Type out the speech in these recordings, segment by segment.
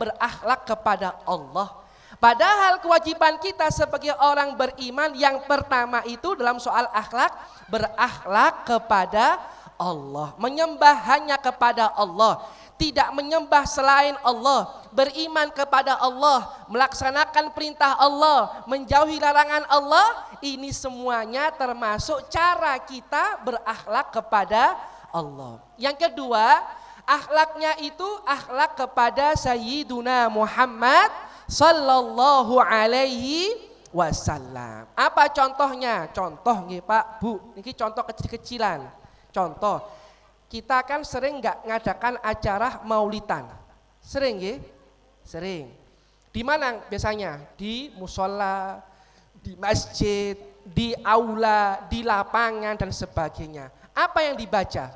berakhlak kepada Allah. Padahal kewajiban kita sebagai orang beriman yang pertama itu dalam soal akhlak, berakhlak kepada Allah, menyembah hanya kepada Allah, tidak menyembah selain Allah, beriman kepada Allah, melaksanakan perintah Allah, menjauhi larangan Allah. Ini semuanya termasuk cara kita berakhlak kepada Allah. Yang kedua, akhlaknya itu akhlak kepada Sayyiduna Muhammad sallallahu alaihi wasallam. Apa contohnya? Contoh nggih Pak, Bu, ini contoh kecil-kecilan. Contoh, kita kan sering nggak ngadakan acara maulidan. Sering nggih? Sering. Di mana biasanya? Di musola, di masjid, di aula, di lapangan dan sebagainya. Apa yang dibaca?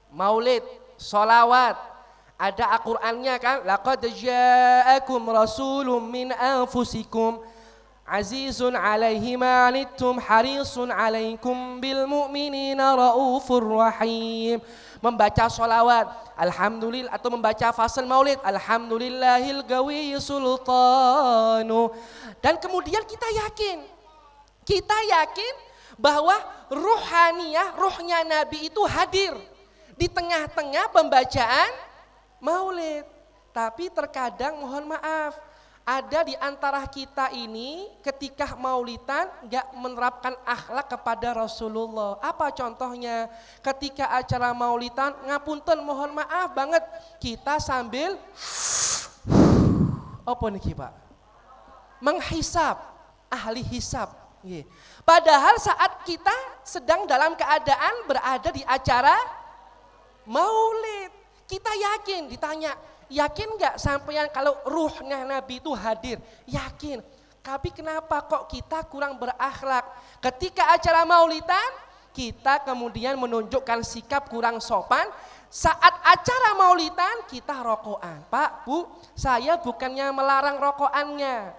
Maulid, sholawat, ada Al-Qur'annya kan? Laqad ja'akum rasulun min anfusikum azizun alaihi ma anittum harisun alaikum bil mu'minina raufur rahim. Membaca sholawat, alhamdulillah, atau membaca fasal maulid, alhamdulillahil gawi sultanu. Dan kemudian kita yakin bahwa ruhaniyah, ruhnya Nabi itu hadir di tengah-tengah pembacaan maulid. Tapi terkadang mohon maaf, ada di antara kita ini ketika maulidan gak menerapkan akhlak kepada Rasulullah. Apa contohnya? Ketika acara maulidan, ngapunten mohon maaf banget, kita sambil apa nih Pak? Menghisap, ahli hisap. Padahal saat kita sedang dalam keadaan berada di acara maulid, kita yakin, ditanya, yakin nggak sampeyan kalau ruhnya Nabi itu hadir? Yakin. Tapi kenapa kok kita kurang berakhlak? Ketika acara maulidan, kita kemudian menunjukkan sikap kurang sopan. Saat acara maulidan, kita rokokan. Pak, Bu, saya bukannya melarang rokokannya.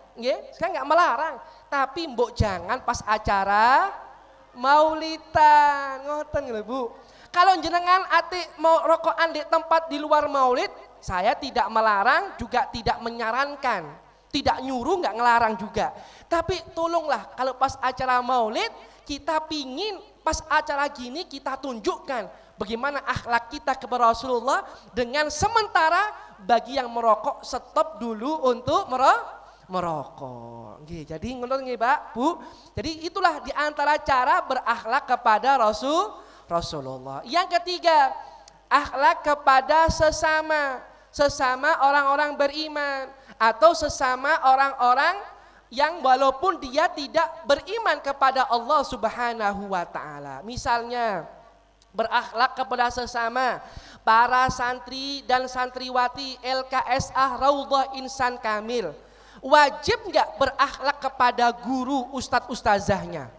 Saya nggak melarang. Tapi mbok jangan pas acara maulidan. Ngoten lho, Bu. Kalau jenengan atik mau rokokan di tempat di luar maulid, saya tidak melarang, juga tidak menyarankan, tidak nyuruh, nggak ngelarang juga. Tapi tolonglah kalau pas acara maulid, kita pingin pas acara gini kita tunjukkan bagaimana akhlak kita kepada Rasulullah, dengan sementara bagi yang merokok stop dulu untuk merokok. Jadi ngono nggih Pak, Bu. Jadi itulah diantara cara berakhlak kepada Rasulullah. Yang ketiga, akhlak kepada sesama orang-orang beriman atau sesama orang-orang yang walaupun dia tidak beriman kepada Allah Subhanahu wa taala. Misalnya berakhlak kepada sesama para santri dan santriwati LKSA Raudhah Insan Kamil. Wajib enggak berakhlak kepada guru ustadz ustazahnya?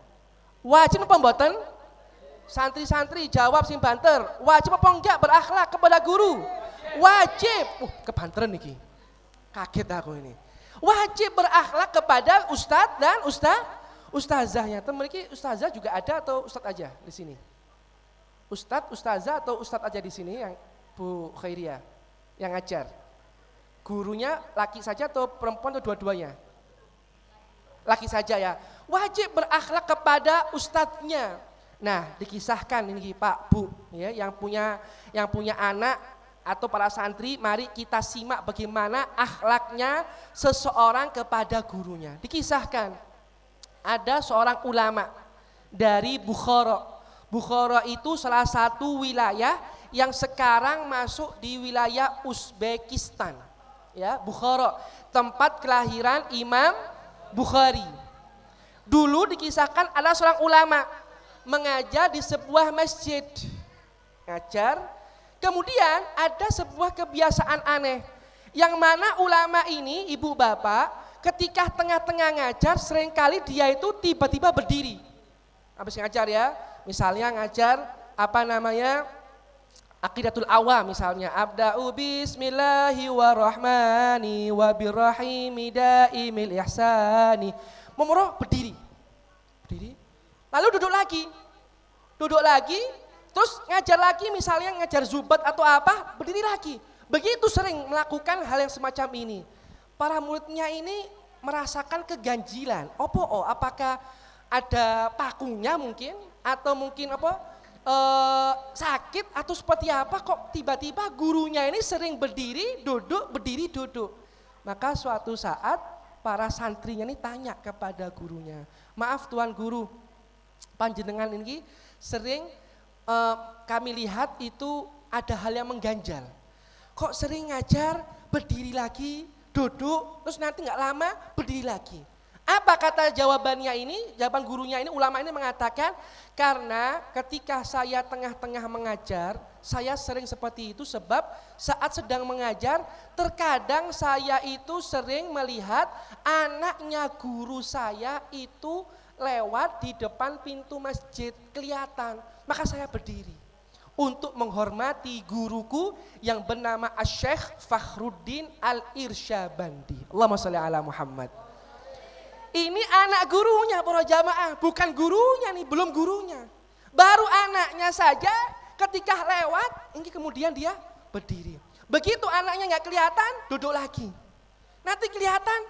Wajib apa mboten? Santri-santri jawab sing banter, wajib apa enggak berakhlak kepada guru? Wajib. Kebanteran niki. Kaget aku ini. Wajib berakhlak kepada ustadz dan ustazahnya. Teman iki ustazah juga ada atau ustadz aja di sini? Ustadz, ustazah atau ustadz aja di sini yang Bu Khairia yang ngajar? Gurunya laki saja atau perempuan atau dua-duanya? Laki saja ya. Wajib berakhlak kepada ustadznya. Nah, dikisahkan ini Pak, Bu, ya, yang punya anak atau para santri, mari kita simak bagaimana akhlaknya seseorang kepada gurunya. Dikisahkan, ada seorang ulama dari Bukhara. Bukhara itu salah satu wilayah yang sekarang masuk di wilayah Uzbekistan. Ya, Bukhara, tempat kelahiran Imam Bukhari. Dulu dikisahkan ada seorang ulama mengajar di sebuah masjid, ngajar, kemudian ada sebuah kebiasaan aneh, yang mana ulama ini, ibu bapak, ketika tengah-tengah ngajar, seringkali dia itu tiba-tiba berdiri, habis ngajar ya, misalnya ngajar, Aqidatul Awam misalnya, abda'u bismillahi warahmani wabirrahimi daimil ihsani, memoroh berdiri, lalu duduk lagi, terus ngajar lagi, misalnya ngajar zubat atau apa, berdiri lagi, Begitu sering melakukan hal yang semacam ini. Para muridnya ini merasakan keganjilan. Apakah ada pakunya mungkin atau mungkin sakit atau seperti apa kok tiba-tiba gurunya ini sering berdiri duduk. Maka suatu saat para santrinya ini tanya kepada gurunya, maaf Tuan Guru, panjenengan ini sering kami lihat itu ada hal yang mengganjal. Kok sering ngajar berdiri lagi, duduk, terus nanti nggak lama berdiri lagi. Apa kata jawabannya ini? Jawaban gurunya ini, ulama ini mengatakan, karena ketika saya tengah-tengah mengajar, saya sering seperti itu sebab saat sedang mengajar, terkadang saya itu sering melihat anaknya guru saya itu lewat di depan pintu masjid, kelihatan. Maka saya berdiri untuk menghormati guruku yang bernama Asy-Syaikh Fakhruddin Al-Irsyabandi. Allahumma shalli ala Muhammad. Ini anak gurunya para jamaah, bukan gurunya nih, belum gurunya. Baru anaknya saja ketika lewat, ini kemudian dia berdiri. Begitu anaknya nggak kelihatan, duduk lagi. Nanti kelihatan,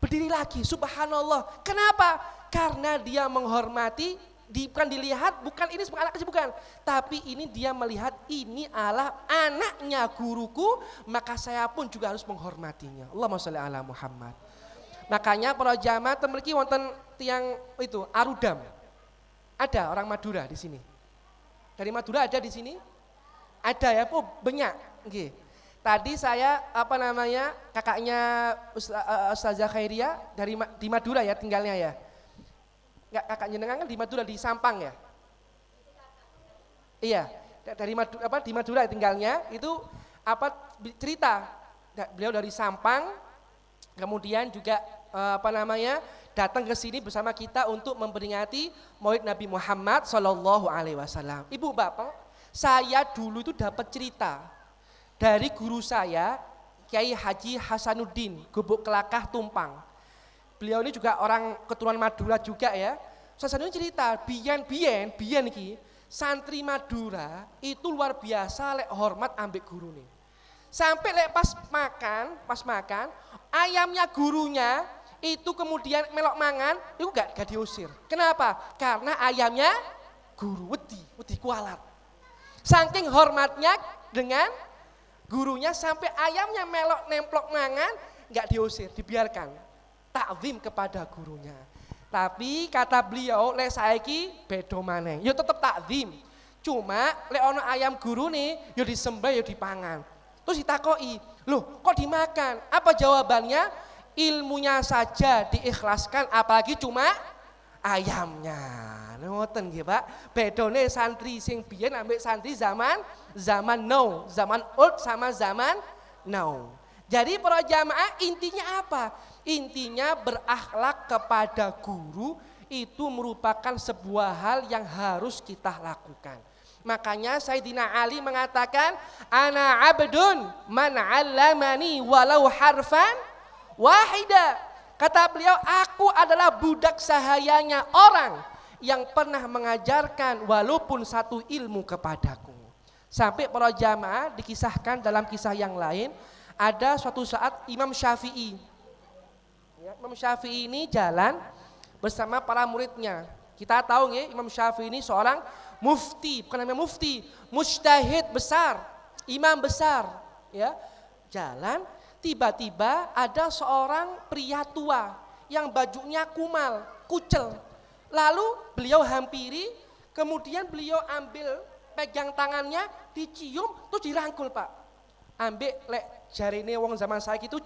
berdiri lagi. Subhanallah. Kenapa? Karena dia menghormati, bukan dilihat, bukan ini sebagai anak kecil, bukan. Tapi ini dia melihat ini adalah anaknya guruku, maka saya pun juga harus menghormatinya. Allahumma sholli ala Muhammad. Makanya para jamaah memiliki wonten tiang itu Arudam. Ada orang Madura di sini. Dari Madura ada di sini? Ada ya, banyak. Okay. Tadi saya kakaknya Ustazah Khairia di Madura ya tinggalnya ya. Enggak, kakak jenengan kan di Madura di Sampang ya? Iya, dari Madura di Madura tinggalnya itu cerita. Beliau dari Sampang. Kemudian juga datang ke sini bersama kita untuk memperingati Maulid Nabi Muhammad Shallallahu Alaihi Wasallam. Ibu bapak, saya dulu itu dapat cerita dari guru saya Kiai Haji Hasanuddin Gubuk Kelakah Tumpang. Beliau ini juga orang keturunan Madura juga ya. Hasanuddin cerita, biyen iki santri Madura itu luar biasa lek hormat ambek guru nih. Sampai lek pas makan, ayamnya gurunya itu kemudian melok mangan, itu gak diusir. Kenapa? Karena ayamnya guru wedi kualat. Saking hormatnya dengan gurunya sampai ayamnya melok nemplok mangan, gak diusir, dibiarkan. Takzim kepada gurunya. Tapi kata beliau, lek saiki beda maneh. Ya tetep takzim. Cuma lek ono ayam guru nih, ya disembelih ya dipangan. Terus ditakoi, loh kok dimakan? Apa jawabannya? Ilmunya saja diikhlaskan, apalagi cuma ayamnya. Ngoten nggih Pak. Bedone santri sing biyen ambek santri zaman now, zaman old sama zaman now. Jadi para jamaah intinya apa? Intinya berakhlak kepada guru itu merupakan sebuah hal yang harus kita lakukan. Makanya Sayyidina Ali mengatakan, ana abdun man 'allamani walau harfan wahida. Kata beliau, aku adalah budak sahayanya orang yang pernah mengajarkan walaupun satu ilmu kepadaku. Sampai para jamaah dikisahkan dalam kisah yang lain, ada suatu saat Imam Syafi'i. Imam Syafi'i ini jalan bersama para muridnya. Kita tahu ya, Imam Syafi'i ini seorang mufti, bukan namanya mufti, mujtahid besar, imam besar, ya. Jalan, tiba-tiba ada seorang pria tua yang bajunya kucel. Lalu beliau hampiri, kemudian beliau ambil, pegang tangannya, dicium, terus dirangkul Pak. Ambil lek jarine wong zaman saiki itu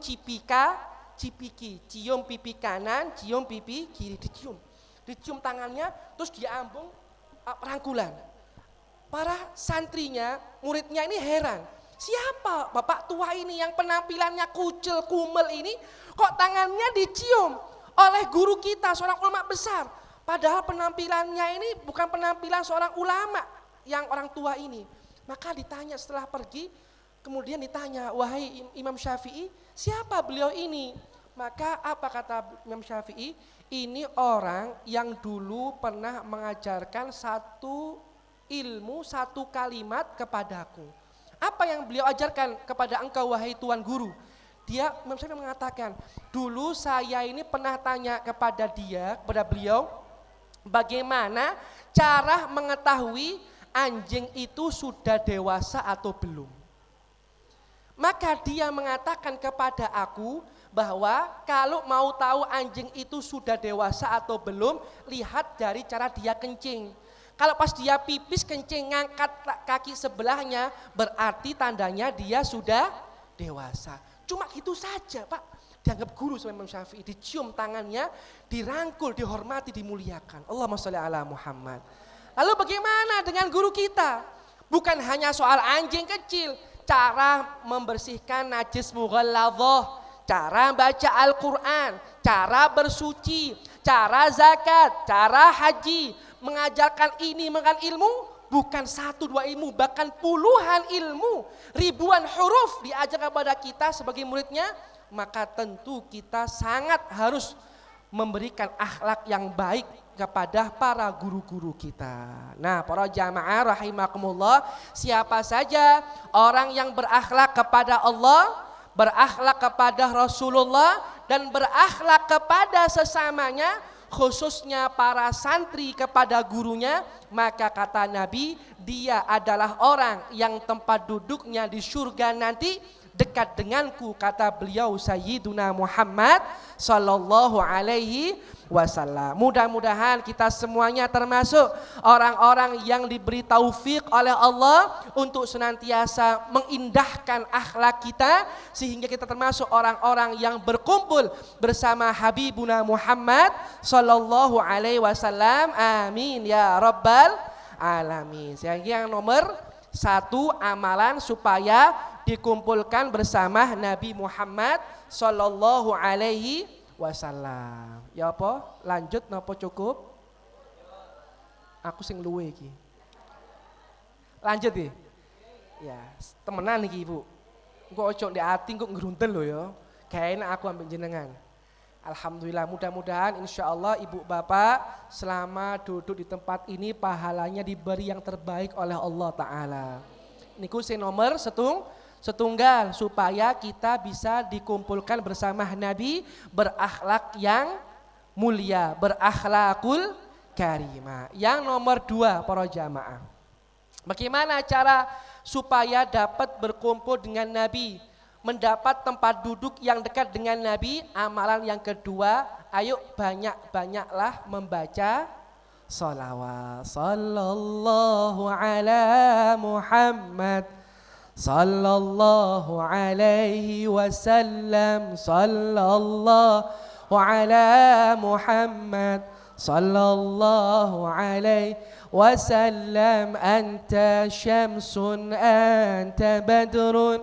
cipiki, cium pipi kanan, cium pipi kiri, dicium tangannya, terus diambung rangkulan. Para santrinya, muridnya ini heran. Siapa bapak tua ini yang penampilannya kucel, kumel ini, kok tangannya dicium oleh guru kita, seorang ulama besar. Padahal penampilannya ini bukan penampilan seorang ulama yang orang tua ini. Maka ditanya setelah pergi, kemudian ditanya, wahai Imam Syafi'i, siapa beliau ini? Maka apa kata Imam Syafi'i? Ini orang yang dulu pernah mengajarkan satu ilmu, satu kalimat kepadaku. Apa yang beliau ajarkan kepada engkau wahai Tuan Guru? Dia mengatakan, dulu saya ini pernah tanya kepada beliau, bagaimana cara mengetahui anjing itu sudah dewasa atau belum. Maka dia mengatakan kepada aku bahwa kalau mau tahu anjing itu sudah dewasa atau belum, lihat dari cara dia kencing. Kalau pas dia pipis kencing ngangkat kaki sebelahnya, berarti tandanya dia sudah dewasa. Cuma gitu saja Pak, dianggap guru sama Imam Syafi'i, dicium tangannya, dirangkul, dihormati, dimuliakan. Allahumma sholli ala Muhammad. Lalu bagaimana dengan guru kita? Bukan hanya soal anjing kecil, cara membersihkan najis mughalladhah, cara baca Al-Quran, cara bersuci, cara zakat, cara haji, mengajarkan ini, mengajarkan ilmu, bukan 1-2 ilmu, bahkan puluhan ilmu, ribuan huruf diajar kepada kita sebagai muridnya, maka tentu kita sangat harus memberikan akhlak yang baik kepada para guru-guru kita. Nah, para jamaah rahimakumullah, siapa saja orang yang berakhlak kepada Allah, berakhlak kepada Rasulullah, dan berakhlak kepada sesamanya, khususnya para santri kepada gurunya, maka kata Nabi, dia adalah orang yang tempat duduknya di surga nanti dekat denganku, kata beliau Sayyiduna Muhammad sallallahu alaihi wasallam. Mudah-mudahan kita semuanya termasuk orang-orang yang diberi taufik oleh Allah untuk senantiasa mengindahkan akhlak kita, sehingga kita termasuk orang-orang yang berkumpul bersama Habibuna Muhammad sallallahu alaihi wasallam. Amin ya rabbal alamin. Sehingga yang nomor 1, amalan supaya dikumpulkan bersama Nabi Muhammad sallallahu alaihi wasallam. Ya apa? Lanjut napa cukup? Aku sing luwe iki. Lanjut iki. Ya, temenan iki Ibu. Engko ojo ndek ati engko ngruntel lho ya. Gak enak aku ambek jenengan. Alhamdulillah, mudah-mudahan insyaallah Ibu Bapak selama duduk di tempat ini pahalanya diberi yang terbaik oleh Allah Ta'ala. Niku sing nomor setunggal supaya kita bisa dikumpulkan bersama Nabi berakhlak yang mulia, berakhlakul karimah. Yang nomor 2 para jamaah, bagaimana cara supaya dapat berkumpul dengan Nabi, mendapat tempat duduk yang dekat dengan Nabi? Amalan yang kedua, ayo banyak-banyaklah membaca sholawat. Sallallahu ala Muhammad sallallahu alaihi wasallam, sallallahu ala Muhammad sallallahu alaihi wasallam. Anta syamsun, anta badrun,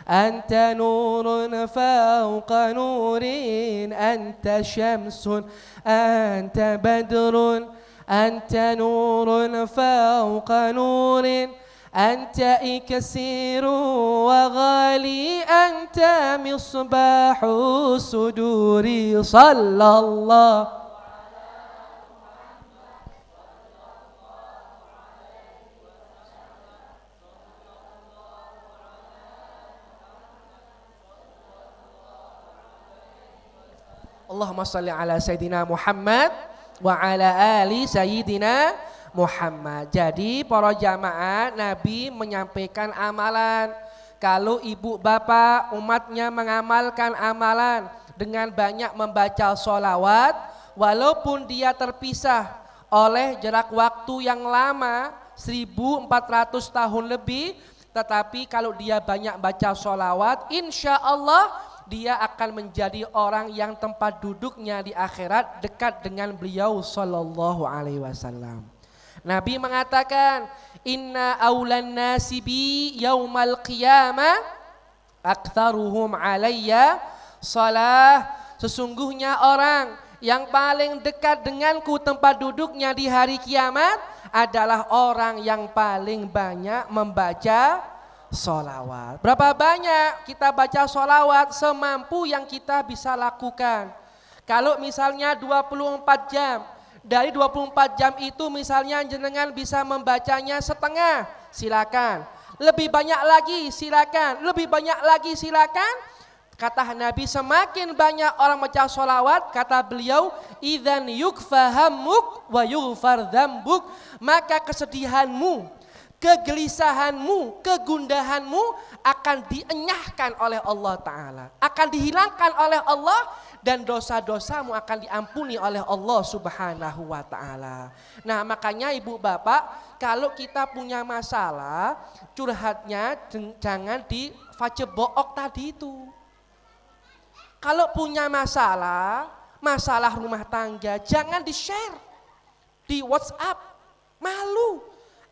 anta nurun fawqa nurin. Anta syamsun, anta badrun, anta nurun fawqa nurin. Anta iksiru wa ghali, anta misbahu suduri. Sallallahu Allahumma salli ala Sayyidina Muhammad wa ala ali Sayyidina Muhammad. Jadi para jamaah, Nabi menyampaikan amalan. Kalau ibu bapak umatnya mengamalkan amalan dengan banyak membaca sholawat, walaupun dia terpisah oleh jarak waktu yang lama 1400 tahun lebih, tetapi kalau dia banyak baca sholawat, insya Allah dia akan menjadi orang yang tempat duduknya di akhirat dekat dengan beliau sallallahu alaihi wasallam. Nabi mengatakan, inna awlan nasi bi yaumal qiyamah aktsaruhum alayya shalah. Sesungguhnya orang yang paling dekat denganku tempat duduknya di hari kiamat adalah orang yang paling banyak membaca sholawat. Berapa banyak kita baca sholawat? Semampu yang kita bisa lakukan. Kalau misalnya 24 jam, dari 24 jam itu misalnya jenengan bisa membacanya setengah, silakan. lebih banyak lagi silakan, lebih banyak lagi silakan. Kata Nabi, semakin banyak orang baca sholawat, kata beliau, idzan yukfa hammuk wa yughfar dzambuk, maka kesedihanmu, kegelisahanmu, kegundahanmu akan dienyahkan oleh Allah Ta'ala, akan dihilangkan oleh Allah, dan dosa-dosamu akan diampuni oleh Allah Subhanahu wa Ta'ala. Nah, makanya ibu bapak, kalau kita punya masalah, curhatnya jangan di Facebook tadi itu. Kalau punya masalah rumah tangga, jangan di-share di WhatsApp. Malu,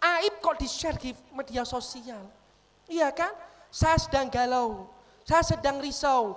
aib kok di-share di media sosial. Iya kan? Saya sedang galau, saya sedang risau.